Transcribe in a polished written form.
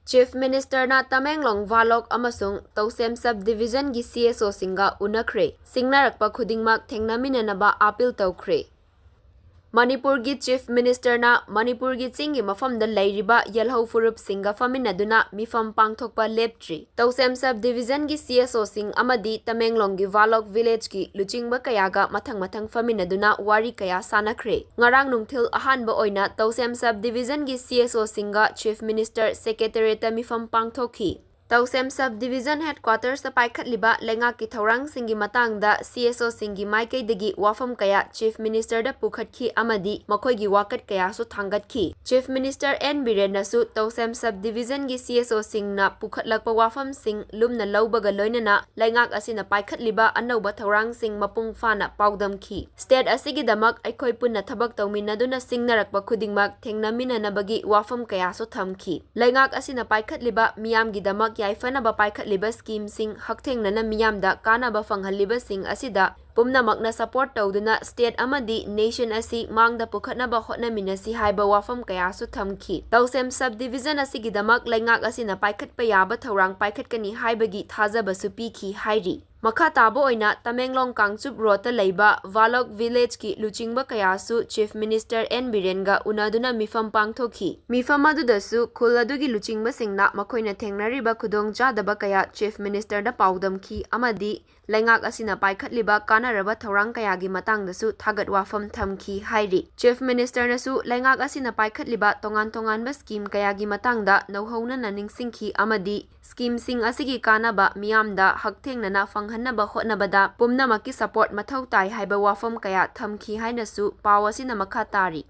Chief Minister na Tamenglong Valok amasung Tousem Subdivisiongi Cso Singga Unakhre singnarakpa khudingmak thengnaminanaba appeal tawkhre. Manipurgi Chief Minister na Manipurgi chingi mafamda leiriba yelhau furup singa faminaduna mifam pangthokpa leptri. Tousem Subdivisiongi Cso Singga Amadi Tamenglonggi Valok Village ki luchingba kayaga mathang faminaduna wari kaya sanakhre. Ngarang nungthil ahanba oina Tousem Subdivisiongi Cso Singga Chief Minister Secretariat mifam pangthokhi. Tousem Subdivision Headquarters sa paikhatliba lengaki thaurang singi matangda Cso Singgi maikaidagi wafam kaya Chief Minister da pukhatkhi amadi makhoigi wakat kaya su thangatkhi. Chief Minister N Biren nasu Tousem Subdivision gi Cso Singna pukhatlakpa wafam sing lumna laubaga loinana lengak asina paikhatliba anauba thaurang sing mapung fana paudamkhi. State asigi damak aikhoi punna thabak tawminaduna singnarakpa khudingmak thengnaminanabagi wafam kaya su thamkhi. Lengak asina paikhatliba miyamgi damak yaifanaba paikhatliba scheme sing hakthengna miyamda kanaba fanghalliba sing asida pumnamakna support tawduna state amadi nation asi mangda pukhatnaba hotnaminasi haiba wafam kaya su thamkhi. Tousem Subdivision asigi damak lengak asina paikhatpa yaba thaurang paikhatkani haibagi thajaba su pikhi hairi. Makha tabo oina Tamenglong Kangchup Road ta leiba Valok Village ki luchingba kayasu Chief Minister N Birenga unaduna mifam pangthokhi. Mifam adudasu khul adugi luchingba singna makhoina thengnariba khudong chadaba kaya Chief Minister da paudamkhi amadi lengak asina paikhatliba kanaraba thaurang kayagi matangdasu thagat wafam thamkhi hairi. Chief Minister nasu lengak asina paikhatliba tongan ba scheme kayagi matangda nauhauna naningsingkhi amadi scheme sing asigi kanaba miyamda hakthengna fanghanaba hotnabada pumnamaki support mathau tai haiba wafam kaya thamkhi hainasu pawasina makha tari.